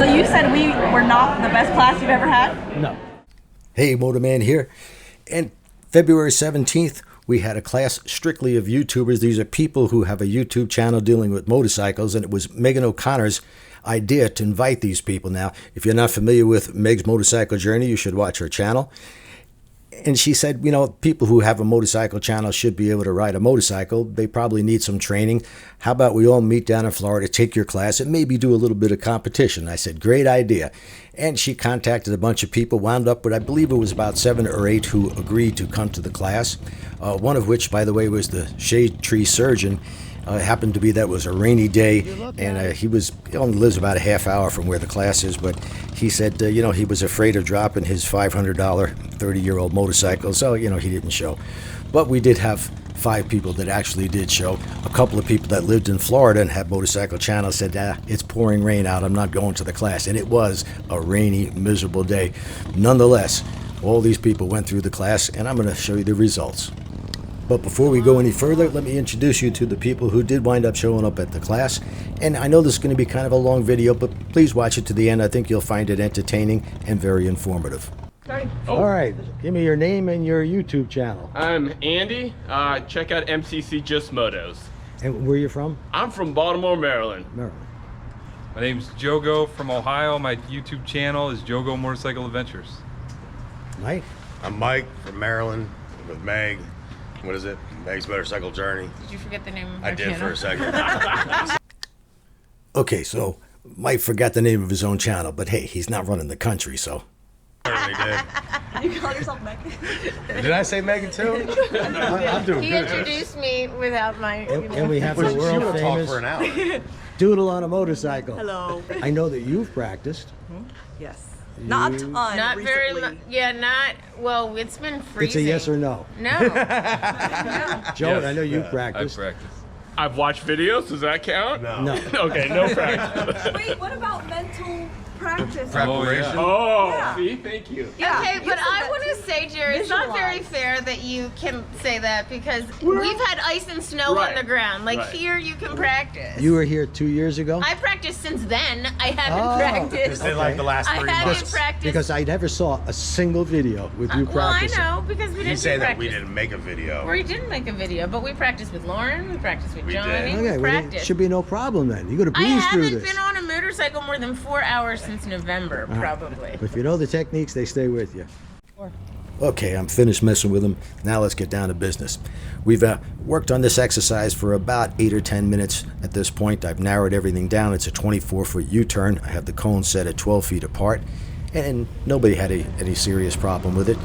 So you said we were not the best class you've ever had? No. Hey, Motorman here. And February 17th, we had a class strictly of YouTubers. These are people who have a YouTube channel dealing with motorcycles, and it was Megan O'Connor's idea to invite these people. Now, if you're not familiar with Meg's Motorcycle Journey, you should watch her channel. And she said, you know, people who have a motorcycle channel should be able to ride a motorcycle. They probably need some training. How about we all meet down in Florida, take your class, and maybe do a little bit of competition? I said, great idea. And she contacted a bunch of people, wound up with, I believe it was about 7 or 8 who agreed to come to the class. One of which, by the way, was the shade tree surgeon. Happened to be that was a rainy day, and he only lives about a half hour from where the class is, but he said, you know, he was afraid of dropping his $500 30-year-old motorcycle, so, you know, he didn't show. But we did have 5 people that actually did show. A couple of people that lived in Florida and had motorcycle channels said, it's pouring rain out, I'm not going to the class. And it was a rainy, miserable day. Nonetheless, all these people went through the class, and I'm going to show you the results. But before we go any further, let me introduce you to the people who did wind up showing up at the class. And I know this is going to be kind of a long video, but please watch it to the end. I think you'll find it entertaining and very informative. All right, give me your name and your YouTube channel. I'm Andy. Check out Mcc Just Motos. And where are you from? I'm from Baltimore, Maryland. Maryland. My name's Joe Goe from Ohio. My YouTube channel is Joe Goe Motorcycle Adventures. Mike? I'm Mike from Maryland with Meg. What is it? Meg's Motorcycle Journey. Did you forget the name of I our did channel? for a second. Okay, so Mike forgot the name of his own channel, but hey, he's not running the country, so. Certainly did. You call yourself Megan? Did I say Megan too? I'm doing He good. introduced me without my. And we have the She world would talk famous for an hour. Doodle on a motorcycle. Hello. I know that you've practiced. Yes. Not a ton. Not very recently. much. Yeah, not. Well, it's been freezing. It's a yes or no. No. Joe, Yes. I know you've I've practiced. practiced. I've watched videos. Does that count? No. No. Okay, no practice. Wait, what about mental practice? Preparation. Oh, Yeah. see, thank you. Yeah, Okay, you but said I that want to too. say, Jerry, it's not very Visualize. fair that you can say that because we've had ice and snow Right. on the ground. Like Right. here, you can practice. You were here 2 years ago? I practiced since then. I haven't Oh, practiced. It's like the last I 3 haven't months. practiced. Because I never saw a single video with you Well, I practicing. know because we You didn't say do that we practice. didn't make a video. We didn't make a video, but we practiced with Lauren. We practiced with We Johnny. did. We Okay, well, it practiced. should be no problem then. You got to I breeze through haven't this. been on a motorcycle more than 4 hours since November, probably. But if you know the techniques, they stay with you. Okay, I'm finished messing with them. Now let's get down to business. We've worked on this exercise for about 8 or 10 minutes at this point. I've narrowed everything down. It's a 24-foot U-turn. I have the cones set at 12 feet apart, and nobody had any serious problem with it.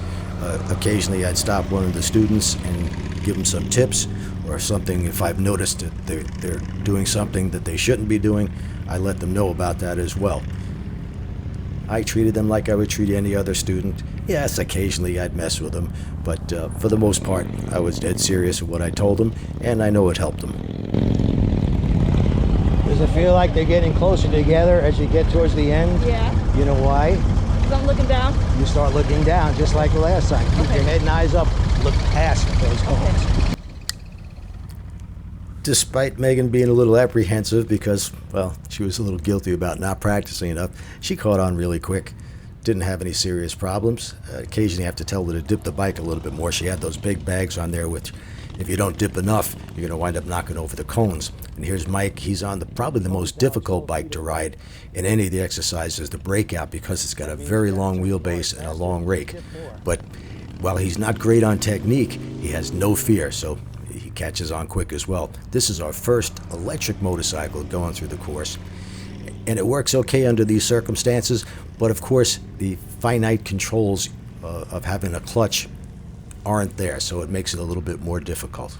Occasionally, I'd stop one of the students and give them some tips or something. If I've noticed that they're doing something that they shouldn't be doing, I let them know about that as well. I treated them like I would treat any other student. Yes, occasionally I'd mess with them, but for the most part, I was dead serious with what I told them, and I know it helped them. Does it feel like they're getting closer together as you get towards the end? Yeah. You know why? Because I'm looking down. You start looking down, just like the last time. Keep your head and eyes up. Look past those cones. Despite Megan being a little apprehensive because, well, she was a little guilty about not practicing enough, she caught on really quick. Didn't have any serious problems. Occasionally I have to tell her to dip the bike a little bit more. She had those big bags on there, which if you don't dip enough, you're going to wind up knocking over the cones. And here's Mike. He's on probably the most difficult bike to ride in any of the exercises, the breakout, because it's got a very long wheelbase and a long rake. But while he's not great on technique, he has no fear, so he catches on quick as well. This is our first electric motorcycle going through the course. And it works okay under these circumstances, but of course the finite controls of having a clutch aren't there, so it makes it a little bit more difficult.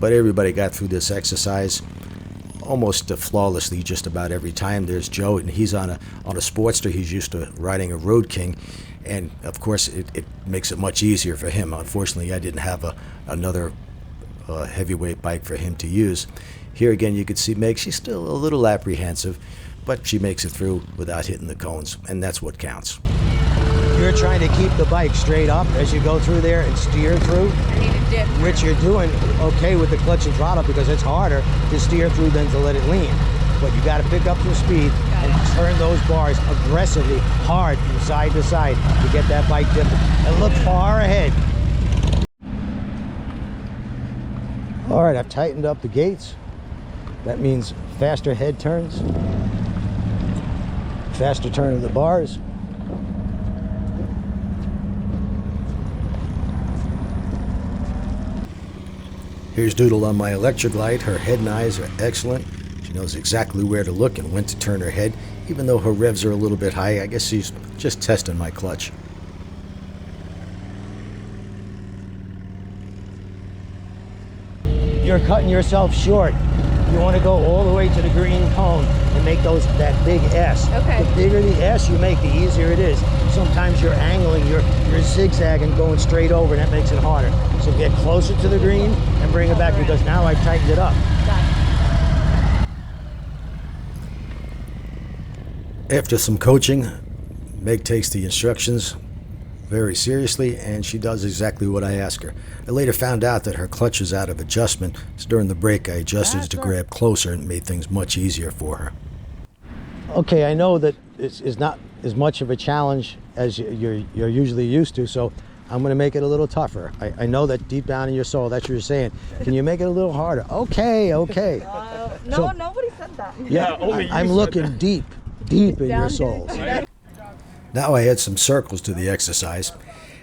But everybody got through this exercise almost flawlessly just about every time. There's Joe, and he's on a Sportster. He's used to riding a Road King, and of course it makes it much easier for him. Unfortunately, I didn't have another heavyweight bike for him to use. Here again, you can see Meg. She's still a little apprehensive, but she makes it through without hitting the cones, and that's what counts. You're trying to keep the bike straight up as you go through there and steer through, I need a dip. which you're doing okay with the clutch and throttle because it's harder to steer through than to let it lean. but you got to pick up some speed and turn those bars aggressively, hard from side to side to get that bike dipping. And look far ahead. All right, I've tightened up the gates. That means faster head turns, faster turn of the bars. Here's Doodle on my electric light. Her head and eyes are excellent. She knows exactly where to look and when to turn her head. Even though her revs are a little bit high, I guess she's just testing my clutch. You're cutting yourself short. You want to go all the way to the green cone and make that big S. Okay. The bigger the S you make, the easier it is. Sometimes you're angling, you're zigzagging, going straight over, and that makes it harder. So get closer to the green and bring it back, because now I've tightened it up. After some coaching, Meg takes the instructions very seriously, and she does exactly what I ask her. I later found out that her clutch is out of adjustment, so during the break I adjusted it to grab closer and made things much easier for her. Okay, I know that it's not as much of a challenge as you're usually used to, so I'm going to make it a little tougher. I know that deep down in your soul, that's what you're saying. Can you make it a little harder? Okay. No, nobody said that. Yeah, I'm looking deep in your souls. Now I add some circles to the exercise,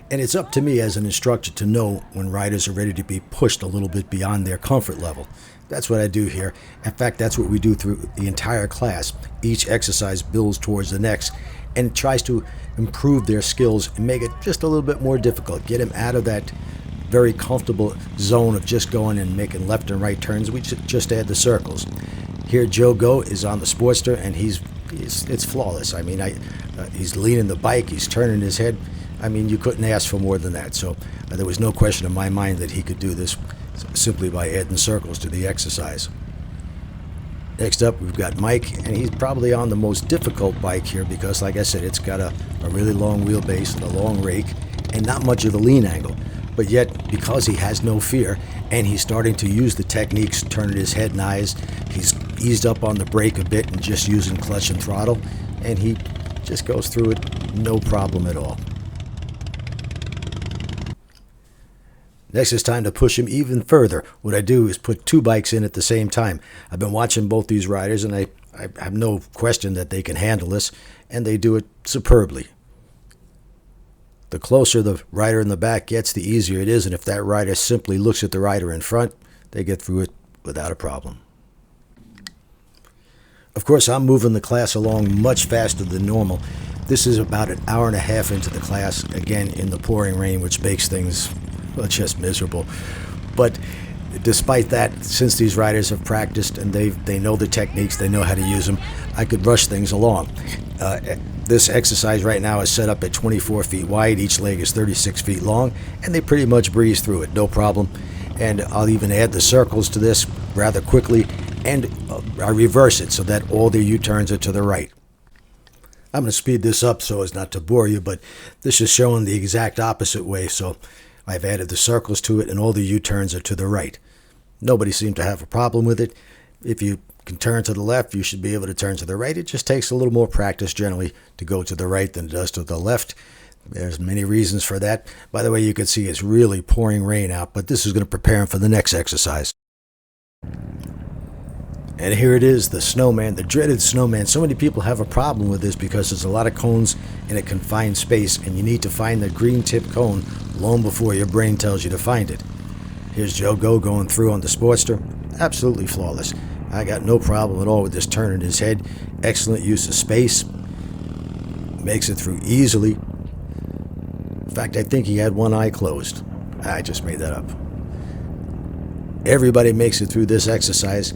and it's up to me as an instructor to know when riders are ready to be pushed a little bit beyond their comfort level. That's what I do here. In fact, that's what we do through the entire class. Each exercise builds towards the next and tries to improve their skills and make it just a little bit more difficult. Get them out of that very comfortable zone of just going and making left and right turns. We just add the circles. Here, Joe Goe is on the Sportster, and it's flawless. I mean, he's leaning the bike, he's turning his head. I mean, you couldn't ask for more than that. So there was no question in my mind that he could do this simply by adding circles to the exercise. Next up, we've got Mike, and he's probably on the most difficult bike here because, like I said, it's got a really long wheelbase and a long rake and not much of a lean angle. But yet, because he has no fear and he's starting to use the techniques, turning his head and eyes, he's eased up on the brake a bit and just using clutch and throttle, and he just goes through it no problem at all. Next, it's time to push him even further. What I do is put two bikes in at the same time. I've been watching both these riders, and I have no question that they can handle this, and they do it superbly. The closer the rider in the back gets, the easier it is, and if that rider simply looks at the rider in front, they get through it without a problem. Of course, I'm moving the class along much faster than normal. This is about an hour and a half into the class, again in the pouring rain, which makes things just miserable. But despite that, since these riders have practiced and they know the techniques, they know how to use them, I could rush things along. This exercise right now is set up at 24 feet wide. Each leg is 36 feet long, and they pretty much breeze through it, no problem. And I'll even add the circles to this rather quickly, and I reverse it so that all the U-turns are to the right. I'm going to speed this up so as not to bore you, but this is showing the exact opposite way, so I've added the circles to it, and all the U-turns are to the right. Nobody seemed to have a problem with it. If you can turn to the left, you should be able to turn to the right. It just takes a little more practice generally to go to the right than it does to the left. There's many reasons for that. By the way, you can see it's really pouring rain out, but this is going to prepare him for the next exercise. And here it is, the snowman, the dreaded snowman. So many people have a problem with this because there's a lot of cones in a confined space, and you need to find the green tip cone long before your brain tells you to find it. Here's Joe Goe going through on the Sportster. Absolutely flawless. I got no problem at all with this turning his head. Excellent use of space. Makes it through easily. In fact, I think he had one eye closed. I just made that up. Everybody makes it through this exercise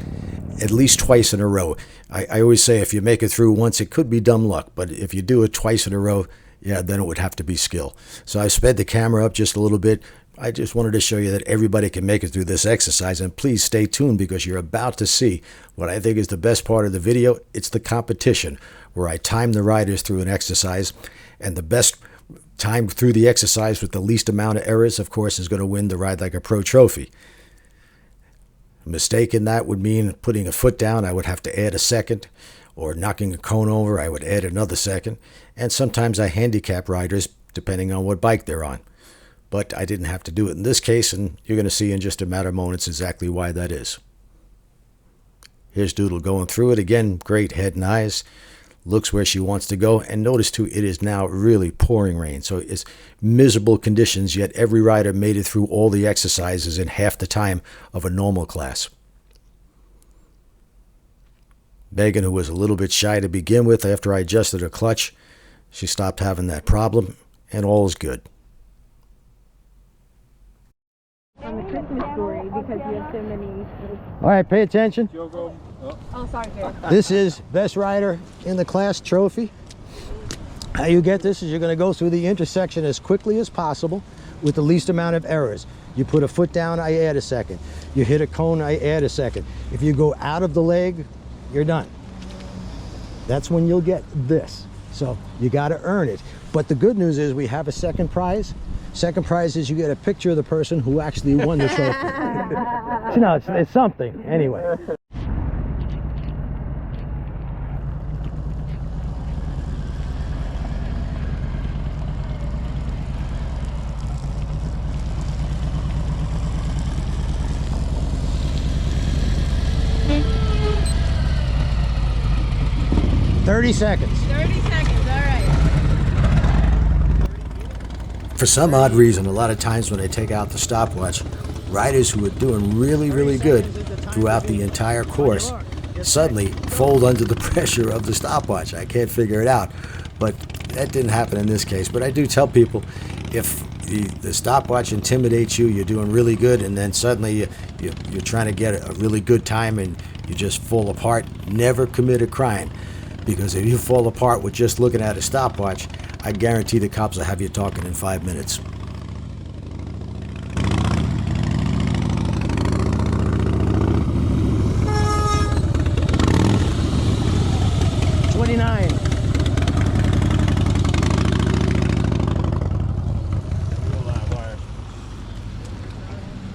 at least twice in a row. I always say if you make it through once, it could be dumb luck. But if you do it twice in a row, yeah, then it would have to be skill. So I sped the camera up just a little bit. I just wanted to show you that everybody can make it through this exercise, and please stay tuned because you're about to see what I think is the best part of the video. It's the competition, where I time the riders through an exercise, and the best time through the exercise with the least amount of errors, of course, is going to win the Ride Like a Pro trophy. A mistake in that would mean putting a foot down, I would have to add a second, or knocking a cone over, I would add another second, and sometimes I handicap riders depending on what bike they're on. But I didn't have to do it in this case, and you're going to see in just a matter of moments exactly why that is. Here's Doodle going through it again, great head and eyes, looks where she wants to go, and notice too, it is now really pouring rain, so it's miserable conditions, yet every rider made it through all the exercises in half the time of a normal class. Megan, who was a little bit shy to begin with, after I adjusted her clutch, she stopped having that problem, and all is good. On the Christmas story, because you have so many. All right, pay attention. Joe Goe. Oh, sorry, Gary. This is Best Rider in the Class trophy. How you get this is you're going to go through the intersection as quickly as possible with the least amount of errors. You put a foot down, I add a second. You hit a cone, I add a second. If you go out of the leg, you're done. That's when you'll get this. So you got to earn it. But the good news is we have a second prize. Second prize is you get a picture of the person who actually won the trophy. You know, it's something. Anyway. "30 seconds. 30 seconds, all right. For some odd reason, a lot of times when I take out the stopwatch, riders who are doing really, really good throughout the entire course suddenly fold under the pressure of the stopwatch. I can't figure it out, but that didn't happen in this case. But I do tell people, if the stopwatch intimidates you, you're doing really good, and then suddenly you're trying to get a really good time and you just fall apart, never commit a crime. Because if you fall apart with just looking at a stopwatch, I guarantee the cops will have you talking in 5 minutes.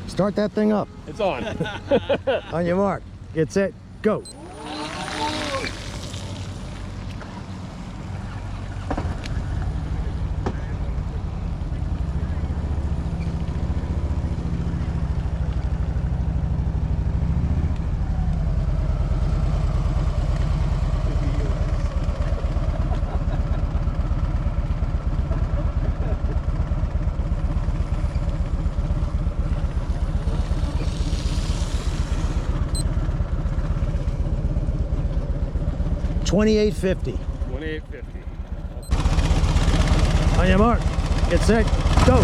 Start that thing up. It's on. On your mark, get set, go. $28.50. $28.50. On your mark, get set, go.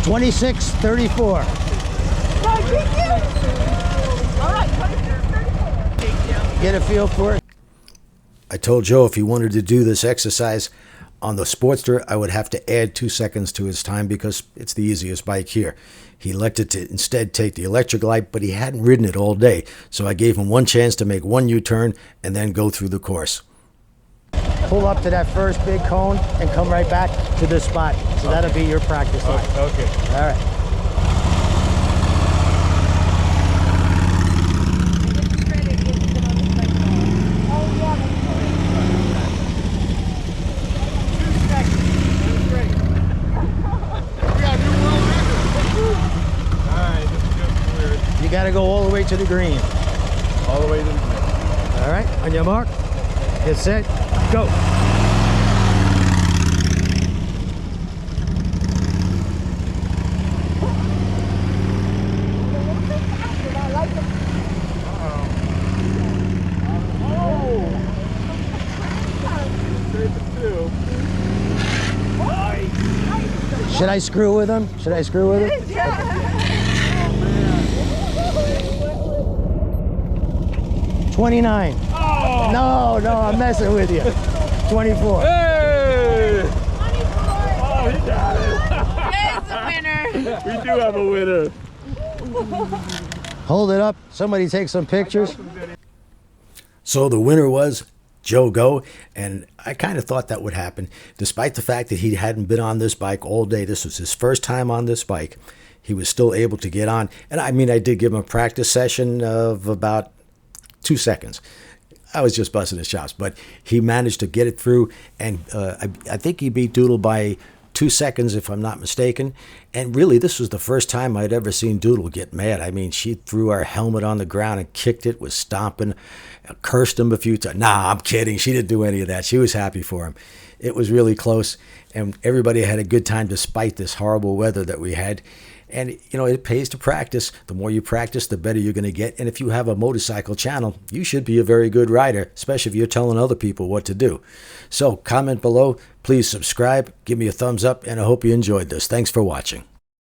$26.34. Get a feel for it. I told Joe if he wanted to do this exercise on the Sportster, I would have to add 2 seconds to his time because it's the easiest bike here. He elected to instead take the electric light, but he hadn't ridden it all day, so I gave him one chance to make one U-turn and then go through the course. Pull up to that first big cone and come right back to this spot. So that'll be your practice line. Okay. All right. You got to go all the way to the green. All the way to the green. All right, on your mark, get set, go. Should I screw with him? Should I screw with him? 29. Oh! No, I'm messing with you. 24. Hey! Oh, he got There's the winner. it. We do have a winner. Hold it up. Somebody take some pictures. So the winner was Joe Goe, and I kind of thought that would happen. Despite the fact that he hadn't been on this bike all day, this was his first time on this bike, he was still able to get on. And I mean, I did give him a practice session of about 2 seconds. I was just busting his chops, but he managed to get it through, and I think he beat Doodle by 2 seconds, if I'm not mistaken. And really, this was the first time I'd ever seen Doodle get mad. I mean, she threw our helmet on the ground and kicked it, was stomping, cursed him a few times. Nah, I'm kidding. She didn't do any of that. She was happy for him. It was really close, and everybody had a good time despite this horrible weather that we had. And, you know, it pays to practice. The more you practice, the better you're going to get. And if you have a motorcycle channel, you should be a very good rider, especially if you're telling other people what to do. So comment below. Please subscribe. Give me a thumbs up. And I hope you enjoyed this. Thanks for watching.